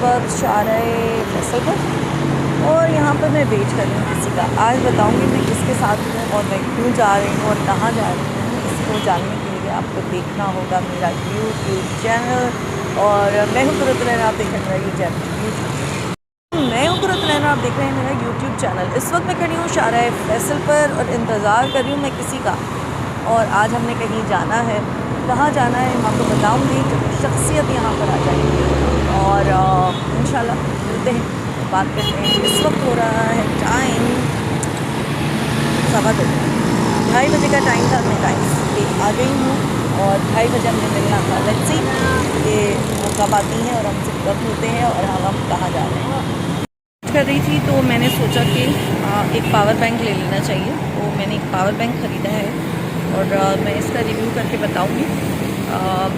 वक्त शाहराह फैसल पर, और यहाँ पर मैं वेट कर रही हूँ किसी का। आज बताऊँगी मैं किसके साथ हूँ और मैं क्यों जा रही हूँ और कहाँ जा रही हूँ। इसको जानने के लिए आपको देखना होगा मेरा यूट्यूब चैनल, और मैं हूँ कुरतुल, आप देख रहे हैं मेरा आप देख रहे हैं मेरा यूट्यूब चैनल। इस वक्त मैं खड़ी हूँ शाहराह फैसल पर और इंतज़ार कर रही हूँ मैं किसी का। और आज हमने कहीं जाना है, कहाँ जाना है मैं आपको बताऊँगी जब शख्सियत यहाँ पर आ जाएगी, और इंशाल्लाह मिलते हैं, बात करते हैं। इस वक्त हो रहा है टाइम 2:15, 2:30 बजे का टाइम था। मैं टाइम पे आ गई हूँ और 2:30 बजे हमने मिलना था। लेट्स सी कि वो कब आती हैं और हमसे कब मिलते हैं और हम कहाँ जा रहे हैं। कर रही थी तो मैंने सोचा कि एक पावर बैंक ले लेना चाहिए, तो मैंने एक पावर बैंक ख़रीदा है और मैं इसका रिव्यू करके बताऊंगी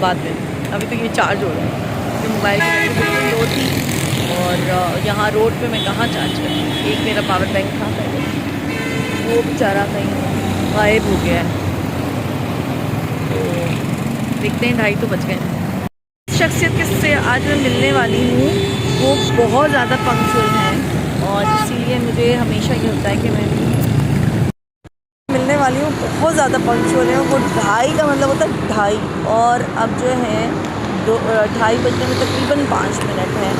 बाद में। अभी तो ये चार्ज हो रहा है, तो मोबाइल की बैटरी लो थी और यहाँ रोड पे मैं कहाँ चार्ज करूँ। एक मेरा पावर बैंक था पहले, वो बेचारा कहीं गायब हो गया है, तो देखते हैं। 2:30 तो बज गए। शख्सियत किससे आज मैं मिलने वाली हूँ वो बहुत ज़्यादा पंक्चुअल है, और इसीलिए मुझे हमेशा ये होता है कि मैं मिलने वाली हूँ बहुत ज़्यादा पंक्चुअल है। वो 2:30 का मतलब होता है 2:30, और अब जो है 2:30 बजने में तकरीबन 5 मिनट है,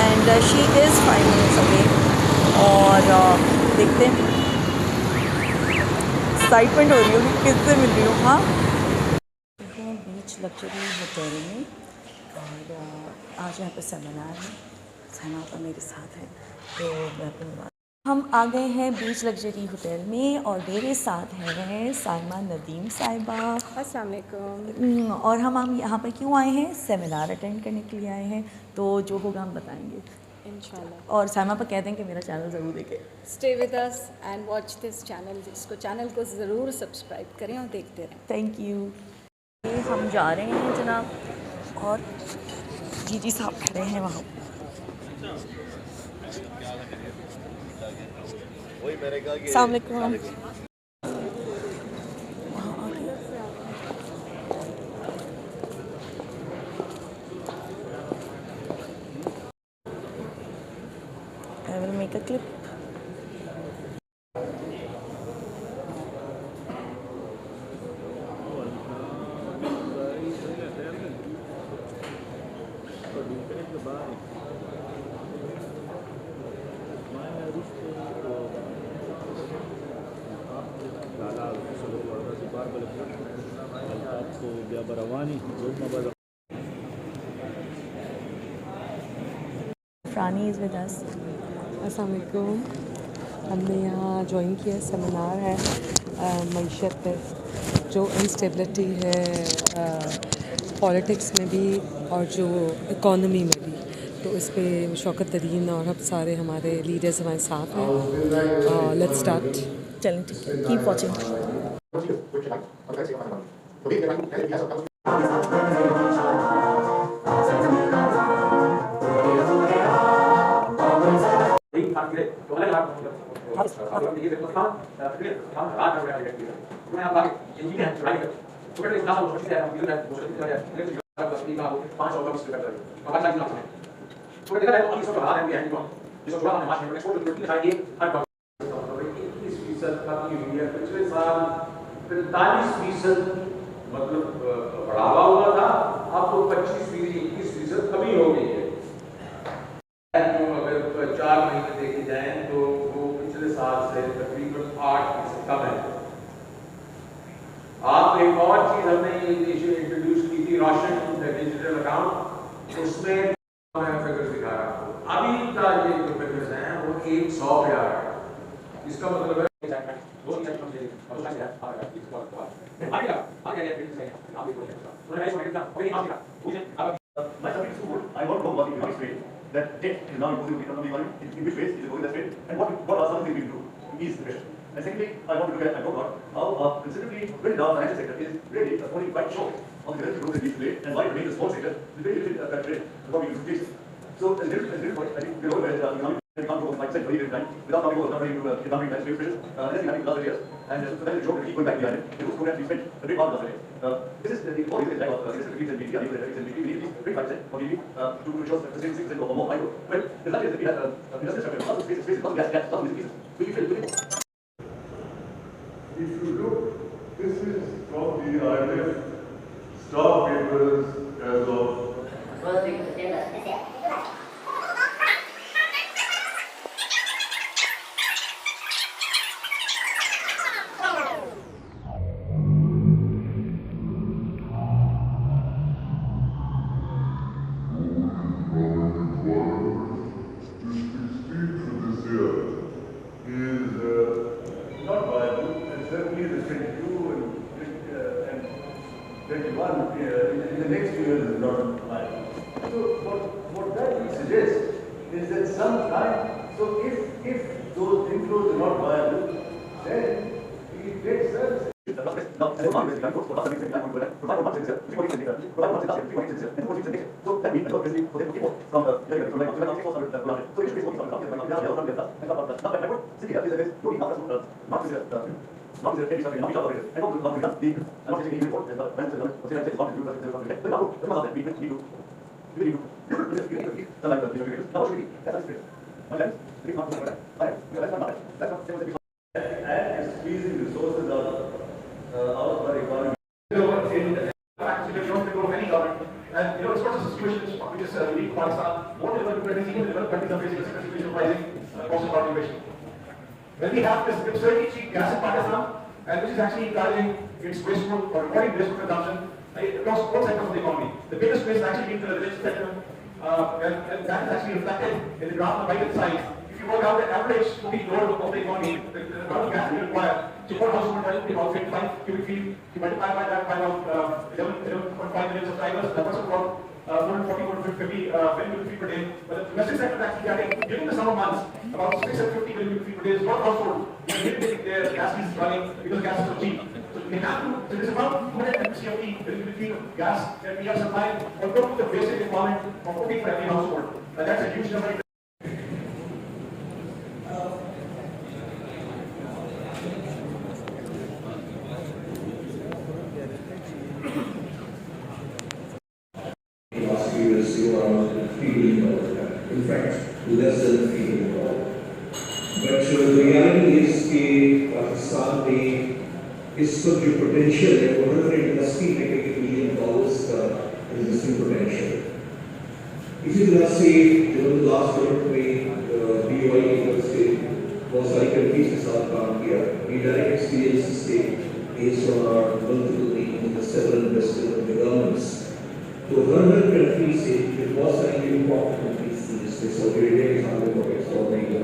and she is 5 minutes away. और देखते हैं, एक्साइटमेंट हो रही होगी किससे मिल रही हूँ। हाँ, बीच लग्जरी होटल में, और आज यहाँ पर सेमिनार है। सेमिनार मेरे साथ है, तो मैं अपनी हम आ गए हैं बीच लग्जरी होटल में, और मेरे साथ हैं साइमा नदीम साहिबा। अस्सलाम वालेकुम। और हम यहाँ पर क्यों आए हैं? सेमिनार अटेंड करने के लिए आए हैं, तो जो होगा हम बताएंगे इंशाल्लाह। और साइमा पर कह दें कि मेरा चैनल ज़रूर देखें। Stay with us and watch this channel. इसको चैनल को ज़रूर सब्सक्राइब करें और देखते रहें। Thank you. हम जा रहे हैं जनाब, और जी साहब खड़े हैं वहाँ। अस्सलाम वालेकुम। I will make a clip. Rani is with us. अस्सलाम वालेकुम। हमने यहाँ ज्वाइन किया, सेमिनार है मईशत पे, जो इंस्टेबिलिटी है पॉलिटिक्स में भी और जो इकॉनमी में भी, तो इस पे शौकत तरीन और हम सारे हमारे लीडर्स हमारे साथ हैं। Let's start. चलें, ठीक है, कीप वॉचिंग। पिछले साल 45% मतलब बढ़ावा हुआ था, अब तो 25-21% कमी हो गई है। अगर 4 महीने देखे जाएं तो वो पिछले साल से तकरीबन 8% कम है। आप एक और चीज हमने इंट्रोड्यूस की थी, रोशन डिजिटल अकाउंट, उसमें मैं फिगर्स दिखा रहा हूँ। अभी का ये जो फिगर्स हैं वो 100 पे आ रहा है। इसका मतलब है I want to know what the economics rate that debt is now imposing on the economy, in which ways is it going that way, and what are some things we can do to ease the pressure. And secondly, I want to look at how considerably very large financial sector is really falling quite short of the relative growth that we play, and why it remains a small sector with very little rate for what we can face. So as a little point, I think we're over the economic can't grow 5% for a time without talking about economic pressure, unless we have it last years, and so that is a joke to keep going back behind it. Those programs we spent a big part of the This is the all this is like this is the reason we are very much for to show the same things or more. Well, the fact is that we have industrial structure, lots of spaces, gas, some of these pieces. We feel If you look, this is from the IMF staff papers as of not viable, and certainly the 22 and 21 in the next 2 years is not viable. So what that would suggest is that sometime, so if those inflows are not viable, then it makes sense. And squeezing resources out of our economy. And it's not just a situation which is unique to Pakistan. More developed countries, even developed countries, are facing a situation of rising cost of cultivation. When we have this absurdly cheap gas in Pakistan, and which is actually encouraging its wasteful or avoiding wasteful consumption across all sectors of the economy. The biggest waste actually being the residential sector, and that is actually reflected in the graph on the right side. If you work out the average total load of the economy, the amount of gas we require to per household will be about 55 cubic feet. You multiply by that by about 11.5 million subscribers, that was about 440, 450 million cubic feet per day. But the domestic sector is actually getting, during the summer months, about 650 million cubic feet per day is per household. Their gas is running because gas is so cheap. So they have to, so there's about 200 MCFT cubic feet of gas that we are supplying on top of the basic requirement of cooking for every household. And that's a huge number. Last few years, you are around $3 billion. In fact, less than $3 billion. But the reality is that Pakistan में इस वक्त जो potential है वो 100 industry में $1 billion का existing potential. इसी तरह से जो last year में BOI की तरफ से बहुत सारी countries के साथ काम किया. We direct experience से based on our multiple meetings with the several investors and the governments. तो हर कंट्री से बहुत सारी इम्पोर्टेंट कंट्रीज थी जिसमें सऊदी अरेबिया के साथ में एक्सपोर्ट नहीं किया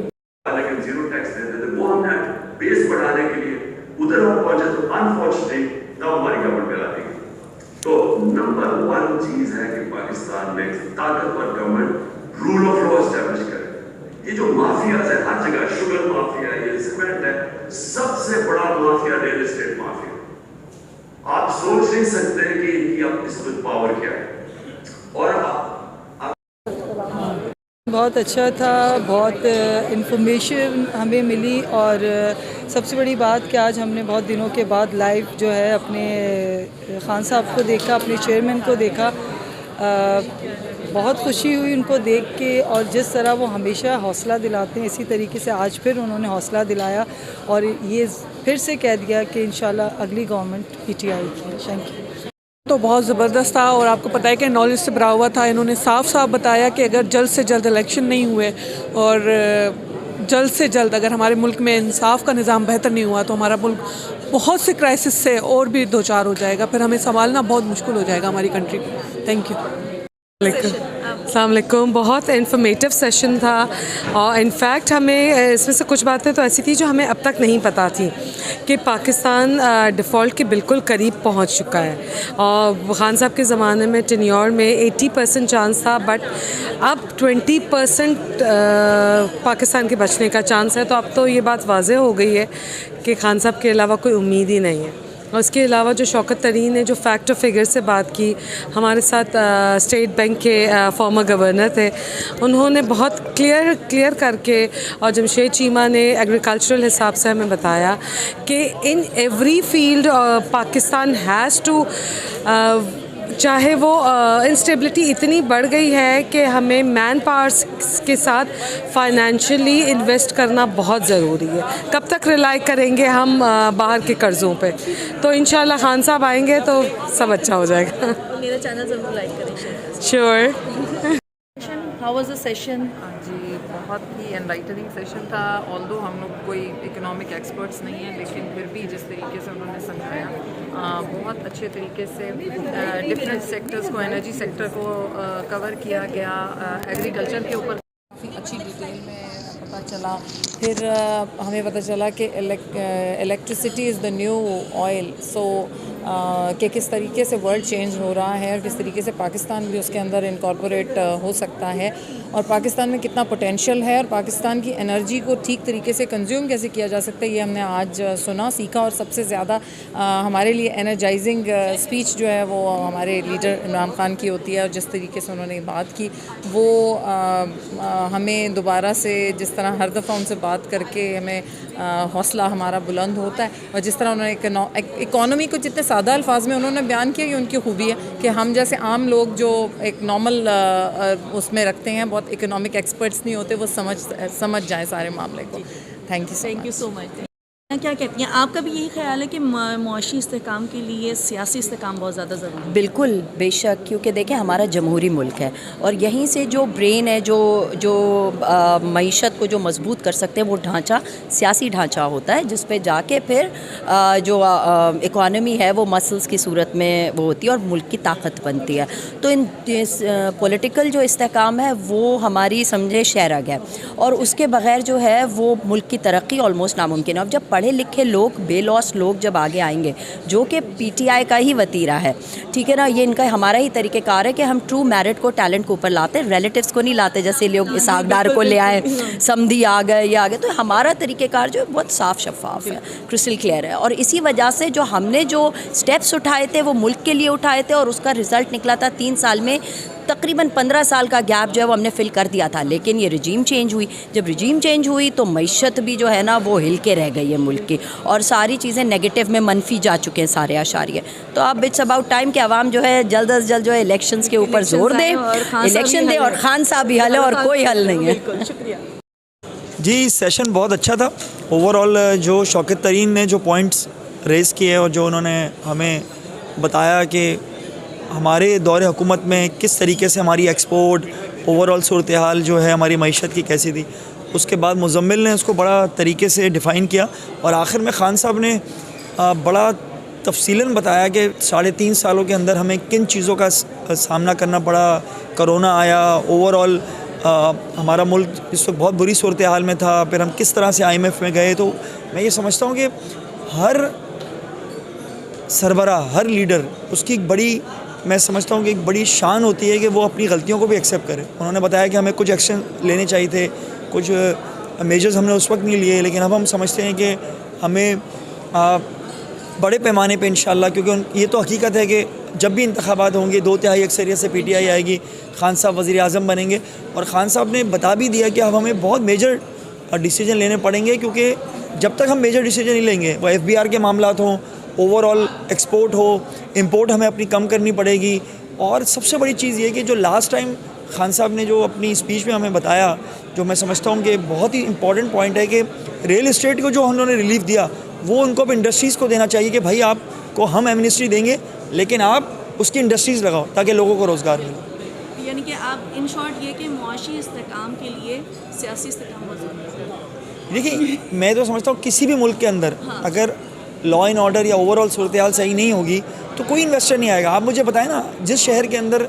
लेकिन जीरो टैक्स देते थे वो हमने बेस बढ़ाने के लिए उधर हम पहुंचे तो अनफॉर्चुनेटली तब हमारी गवर्नमेंट गलाती गई। तो नंबर 1 चीज है कि पाकिस्तान में ताकतवर government rule of law establish करे। ये जो माफियाज है हर जगह, शुगर माफिया, ये सीमेंट है, सबसे बड़ा माफिया रियल एस्टेट माफिया। आप सोच नहीं सकते कि इनकी अब इस वक्त पावर क्या है। और बहुत अच्छा था, बहुत इन्फॉर्मेशन हमें मिली और सबसे बड़ी बात कि आज हमने बहुत दिनों के बाद लाइव जो है अपने खान साहब को देखा, अपने चेयरमैन को देखा। बहुत खुशी हुई उनको देख के और जिस तरह वो हमेशा हौसला दिलाते हैं इसी तरीके से आज फिर उन्होंने हौसला दिलाया और ये फिर से कह दिया कि इंशाल्लाह अगली गवर्नमेंट पीटीआई की है। Thank you. तो बहुत ज़बरदस्त था और आपको पता है कि नॉलेज से भरा हुआ था। इन्होंने साफ साफ बताया कि अगर जल्द से जल्द इलेक्शन नहीं हुए और जल्द से जल्द अगर हमारे मुल्क में इंसाफ का निज़ाम बेहतर नहीं हुआ तो हमारा मुल्क बहुत से क्राइसिस से और भी दो चार हो जाएगा, फिर हमें संभालना बहुत मुश्किल हो जाएगा हमारी कंट्री को। Thank you. अस्सलाम वालेकुम। बहुत इन्फॉर्मेटिव सेशन था और इनफैक्ट हमें इसमें से कुछ बातें तो ऐसी थी जो हमें अब तक नहीं पता थी कि पाकिस्तान डिफ़ॉल्ट के बिल्कुल करीब पहुंच चुका है। और खान साहब के ज़माने में टेन्योर में 80% चांस था, बट अब 20% पाकिस्तान के बचने का चांस है। तो अब तो ये बात वाज़ेह हो गई है कि खान साहब के अलावा कोई उम्मीद ही नहीं है। और इसके अलावा जो शौकत तरीन ने जो फैक्ट और फिगर से बात की, हमारे साथ स्टेट बैंक के फॉर्मर गवर्नर थे, उन्होंने बहुत क्लियर करके, और जमशेद चीमा ने एग्रीकल्चरल हिसाब से हमें बताया कि in every field Pakistan has to, चाहे वो इंस्टेबिलिटी इतनी बढ़ गई है कि हमें मैन पावर्स के साथ फाइनेंशियली इन्वेस्ट करना बहुत ज़रूरी है। कब तक रिलाई करेंगे हम बाहर के कर्ज़ों पे? तो इंशाल्लाह खान साहब आएंगे तो सब अच्छा हो जाएगा। मेरा चैनल ज़रूर लाइक करें, शेयर करें। Sure. How was the session? जी, बहुत ही एनलाइटनिंग सेशन था। ऑल्दो हम लोग कोई इकोनॉमिक एक्सपर्ट्स नहीं हैं, लेकिन फिर भी जिस तरीके से उन्होंने समझाया बहुत अच्छे तरीके से डिफरेंट सेक्टर्स को, एनर्जी सेक्टर को कवर किया गया, एग्रीकल्चर के ऊपर काफ़ी अच्छी डिटेल में पता चला। फिर हमें पता चला कि electricity is the new oil, so कि किस तरीके से वर्ल्ड चेंज हो रहा है और किस तरीके से पाकिस्तान भी उसके अंदर इनकॉर्पोरेट हो सकता है, और पाकिस्तान में कितना पोटेंशियल है, और पाकिस्तान की एनर्जी को ठीक तरीके से कंज्यूम कैसे किया जा सकता है, ये हमने आज सुना, सीखा। और सबसे ज़्यादा हमारे लिए एनर्जाइजिंग स्पीच जो है वो हमारे लीडर इमरान खान की होती है, और जिस तरीके से उन्होंने बात की वो हमें दोबारा से, जिस तरह हर दफ़ा उनसे बात करके हमें हौसला हमारा बुलंद होता है, और जिस तरह उन्होंने इकॉनमी को जितने सादा अल्फाज में उन्होंने बयान किया, ये उनकी खूबी है कि हम जैसे आम लोग जो एक नॉर्मल उसमें रखते हैं, बहुत इकोनॉमिक एक्सपर्ट्स नहीं होते, वो समझ जाए सारे मामले को। Thank you so much. क्या कहती हैं, आपका भी यही ख्याल है कि मुआशी इस्तेहकाम के लिए सियासी इस्तेहकाम बहुत ज़्यादा ज़रूरी है? बिल्कुल, बेशक, क्योंकि देखें हमारा जमहूरी मुल्क है, और यहीं से जो ब्रेन है, जो मईशत को जो मजबूत कर सकते हैं, वो ढांचा सियासी ढांचा होता है, जिस पे जाके फिर जो इकॉनमी है वो मसल्स की सूरत में वो होती है और मुल्क की ताकत बनती है। तो इन पॉलिटिकल जो इस्तेहकाम है वो हमारी समझे शहरग है, और उसके बग़ैर जो है वो मुल्क की तरक्की ऑलमोस्ट नामुमकिन है। अब जब पढ़े लिखे लोग, बेलॉस लोग जब आगे आएंगे, जो कि पीटीआई का ही वतीरा है, ठीक है ना, ये इनका हमारा ही तरीक़ेकार है कि हम ट्रू मेरिट को, टैलेंट को ऊपर लाते हैं, रिलेटिव्स को नहीं लाते, जैसे लोग इसहाक डार को ले आए, समधी आ गए, ये आ गए। तो हमारा तरीक़ेकार जो है बहुत साफ़ शफाफ है, क्रिस्टल क्लियर है, और इसी वजह से जो हमने जो स्टेप्स उठाए थे वो मुल्क के लिए उठाए थे, और उसका रिज़ल्ट निकला था 3 साल में। तकरीबन 15 साल का गैप जो है वो हमने फिल कर दिया था, लेकिन ये रजीम चेंज हुई। जब रजीम चेंज हुई तो मईशत भी जो है ना वो हिल के रह गई है मुल्क की, और सारी चीज़ें नेगेटिव में, मनफी जा चुके हैं सारे आशारिये। तो अब इट्स अबाउट टाइम कि आवाम जो है जल्द अज जल्द जो है इलेक्शंस के ऊपर जोर दे, इलेक्शन दे, और खान साहब भी हल है, और कोई हल नहीं है। शुक्रिया जी। सेशन बहुत अच्छा था। ओवरऑल जो शौकत तरीन ने जो पॉइंट्स रेज़ किए और जो उन्होंने हमें बताया कि हमारे दौरे हुकूमत में किस तरीके से हमारी एक्सपोर्ट, ओवरऑल सूरत हाल जो है हमारी मईशत की कैसी थी, उसके बाद मुज़म्मिल ने उसको बड़ा तरीके से डिफ़ाइन किया, और आखिर में खान साहब ने बड़ा तफसीलन बताया कि 3.5 सालों के अंदर हमें किन चीज़ों का सामना करना पड़ा। कोरोना आया, ओवरऑल हमारा मुल्क इस वक्त बहुत बुरी सूरत हाल में था, फिर हम किस तरह से IMF में गए। तो मैं ये समझता हूँ कि हर सरबरा, हर लीडर, उसकी एक बड़ी, मैं समझता हूँ कि एक बड़ी शान होती है कि वो अपनी गलतियों को भी एक्सेप्ट करे। उन्होंने बताया कि हमें कुछ एक्शन लेने चाहिए थे, कुछ मेजर्स हमने उस वक्त नहीं लिए, लेकिन अब हम समझते हैं कि हमें बड़े पैमाने पे इंशाल्लाह, क्योंकि ये तो हकीकत है कि जब भी इंतखाबात होंगे 2/3 अक्सरियत से PTI आएगी, खान साहब वज़ीर आज़म बनेंगे, और ख़ान साहब ने बता भी दिया कि अब हमें बहुत मेजर डिसीजन लेने पड़ेंगे, क्योंकि जब तक हम मेजर डिसीजन नहीं लेंगे, वो FBR के मामलात हों, ओवरऑल एक्सपोर्ट हो, इंपोर्ट हमें अपनी कम करनी पड़ेगी। और सबसे बड़ी चीज़ ये कि जो लास्ट टाइम खान साहब ने जो अपनी स्पीच में हमें बताया, जो मैं समझता हूँ कि बहुत ही इंपॉर्टेंट पॉइंट है कि रियल इस्टेट को जो उन्होंने रिलीफ दिया, वो उनको अब इंडस्ट्रीज़ को देना चाहिए कि भाई आपको हम एमनेस्टी देंगे, लेकिन आप उसकी इंडस्ट्रीज़ लगाओ ताकि लोगों को रोज़गार मिले। यानी कि आप इन शॉर्ट ये कि मुआशी इस्तेहकाम के लिए सियासी इस्तेहकाम बहुत ज़रूरी है। देखिए, मैं तो समझता हूँ किसी भी मुल्क के अंदर अगर लॉ एंड ऑर्डर या ओवरऑल सूरत हाल सही नहीं होगी तो कोई इन्वेस्टर नहीं आएगा। आप मुझे बताएं ना, जिस शहर के अंदर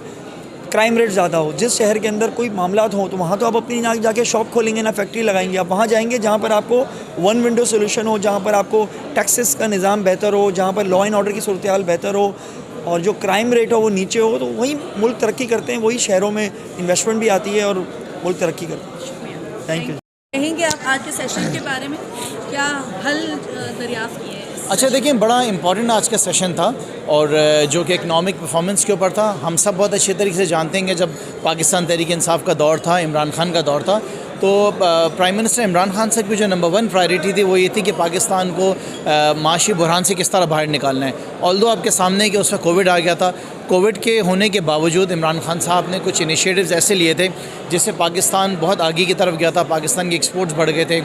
क्राइम रेट ज़्यादा हो, जिस शहर के अंदर कोई मामलात हो, तो वहाँ तो आप अपनी ना जाके शॉप खोलेंगे ना फैक्ट्री लगाएंगे। आप वहाँ जाएंगे जहाँ पर आपको वन विंडो सोल्यूशन हो, जहाँ पर आपको टैक्सेस का निज़ाम बेहतर हो, जहाँ पर लॉ एंड ऑर्डर की सूरत हाल बेहतर हो और जो क्राइम रेट हो वो नीचे हो, तो वही मुल्क तरक्की करते हैं, वही शहरों में इन्वेस्टमेंट भी आती है और मुल्क तरक्की करते हैं। Thank you. कहेंगे आप आज के सेशन के बारे में क्या हल दरियाफ्त किए हैं? अच्छा देखिए, बड़ा इंपॉर्टेंट आज का सेशन था और जो कि इकनॉमिक परफॉर्मेंस के ऊपर था। हम सब बहुत अच्छे तरीके से जानते हैं कि जब पाकिस्तान तहरीक इंसाफ का दौर था, इमरान खान का दौर था, तो प्राइम मिनिस्टर इमरान खान साहब की जो नंबर 1 प्रायोरिटी थी वो ये थी कि पाकिस्तान को माशी बुहरान से किस तरह बाहर निकालना है। ऑल्दो आपके सामने कि उसमें कोविड आ गया था, कोविड के होने के बावजूद इमरान खान साहब ने कुछ इनिशिएटिव्स ऐसे लिए थे जिससे पाकिस्तान बहुत आगे की तरफ गया था। पाकिस्तान के एक्सपोर्ट्स बढ़ गए थे,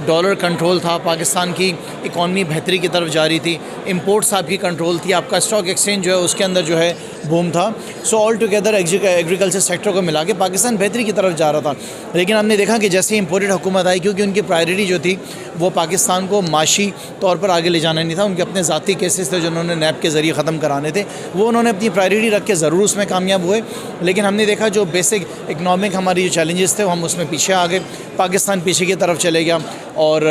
डॉलर कंट्रोल था, पाकिस्तान की इकॉनमी बेहतरी की तरफ जा रही थी, इंपोर्ट्स आपकी कंट्रोल थी, आपका स्टॉक एक्सचेंज जो है उसके अंदर जो है बूम था। So all together agriculture sector को मिला के पाकिस्तान बेहतरी की तरफ जा रहा था। लेकिन हमने देखा कि जैसे इंपोर्टेड हुकूमत आई, क्योंकि उनकी प्रायोरिटी जो थी वो पाकिस्तान को माशी तौर पर आगे ले जाना नहीं था, उनके अपने ज़ाती केसेस थे जो उन्होंने नैब के ज़रिए ख़त्म कराने थे, वो उन्होंने अपनी प्रायोरिटी रख के ज़रूर उसमें कामयाब हुए। लेकिन हमने देखा जो बेसिक इकनॉमिक हमारी जो चैलेंजेस थे वो हम उसमें पीछे आ गए, पाकिस्तान पीछे की तरफ चले गया और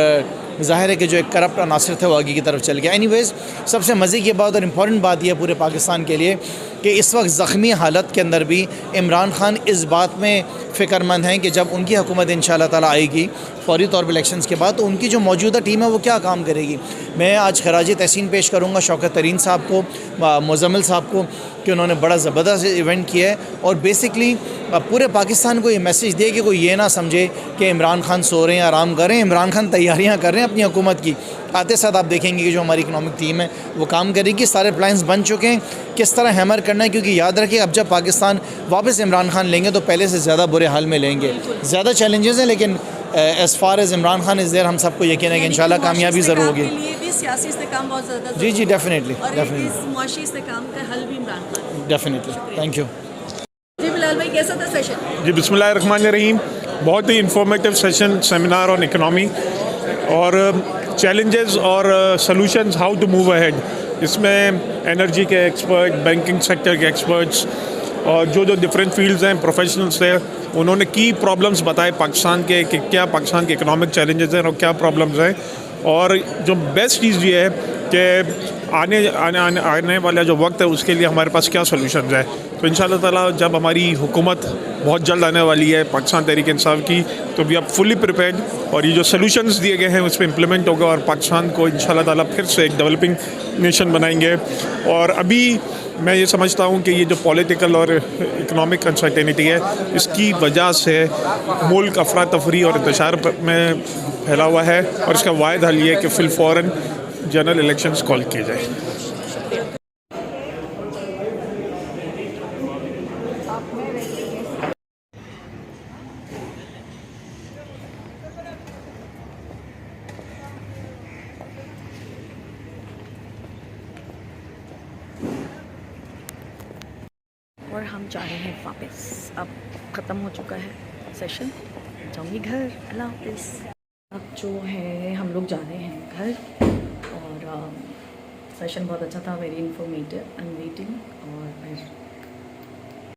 ज़ाहिर है कि जो एक करप्ट अनासर थे वो आगे की तरफ चल गया। एनीवेज़, सबसे मज़े की बात और इम्पॉर्टेंट बात यह है पूरे पाकिस्तान के लिए कि इस वक्त ज़ख्मी हालत के अंदर भी इमरान खान इस बात में फ़िक्रमंद हैं कि जब उनकी हुकूमत इंशाअल्लाह ताला आएगी फौरी तौर पर इलेक्शंस के बाद, तो उनकी जो मौजूदा टीम है वो क्या काम करेगी। मैं आज खराज तहसीन पेश करूँगा शौकत तरीन साहब को, मुज़म्मिल साहब को, कि उन्होंने बड़ा ज़बरदस्त इवेंट किया है और बेसिकली पूरे पाकिस्तान को ये मैसेज दिया कि कोई ये ना समझे कि इमरान खान सो रहे हैं, आराम कर रहे हैं। इमरान खान तैयारियां कर रहे हैं अपनी हुकूमत की। आते साथ आप देखेंगे कि जो हमारी इकनॉमिक टीम है वो काम करेगी, सारे प्लान्स बन चुके हैं किस तरह हैमर करना है, क्योंकि याद रखिए अब जब पाकिस्तान वापस इमरान खान लेंगे तो पहले से ज़्यादा बुरे हाल में लेंगे। ज़्यादा चैलेंजेस हैं, लेकिन as far as Imran Khan is there हम सबको यकीन है कि इंशाल्लाह कामयाबी ज़रूर होगी। सियासी इस्तेकाम बहुत ज़्यादा जी जी, डेफिनेटली मुआशी इस्तेकाम का हल भी Imran Khan. Definitely, thank you ji. Bilal भाई, कैसा था सेशन? जी, बिस्मिल्लाहिर्रहमानिर्रहीम। बहुत ही informative session, seminar on economy और चैलेंजेस और solutions, how to move ahead. इसमें एनर्जी के एक्सपर्ट, बैंकिंग सेक्टर के एक्सपर्ट्स और जो डिफरेंट फील्ड्स हैं, प्रोफेशनल्स थे, उन्होंने की प्रॉब्लम्स बताए पाकिस्तान के कि क्या पाकिस्तान के इकनॉमिक चैलेंजेस हैं और क्या प्रॉब्लम्स हैं। और जो बेस्ट चीज़ ये है कि आने वाला जो वक्त है उसके लिए हमारे पास क्या सॉल्यूशंस है। तो इंशाअल्लाह ताला जब हमारी हुकूमत बहुत जल्द आने वाली है पाकिस्तान तहरीक इंसाफ की, तो वी आर फुली प्रिपेयर्ड और ये जो सॉल्यूशंस दिए गए हैं उस पर इम्प्लीमेंट होगा और पाकिस्तान को इंशाअल्लाह ताला फिर से एक डेवलपिंग नेशन बनाएंगे। और अभी मैं ये समझता हूँ कि ये जो पॉलिटिकल और इकनॉमिक अनसर्टेनिटी है, इसकी वजह से मुल्क अफरा तफरी और इंतशार में फैला हुआ है और इसका वाहिद हल ये है कि फ़ौरन जनरल इलेक्शंस कॉल किए जाए। और हम जा रहे हैं वापस। अब ख़त्म हो चुका है सेशन, जाऊँगी घर। अल्लाह हाफ़िज़। अब जो है हम लोग जा रहे हैं घर और सेशन बहुत अच्छा था, वेरी इन्फॉर्मेटिव एंड मीटिंग, और फिर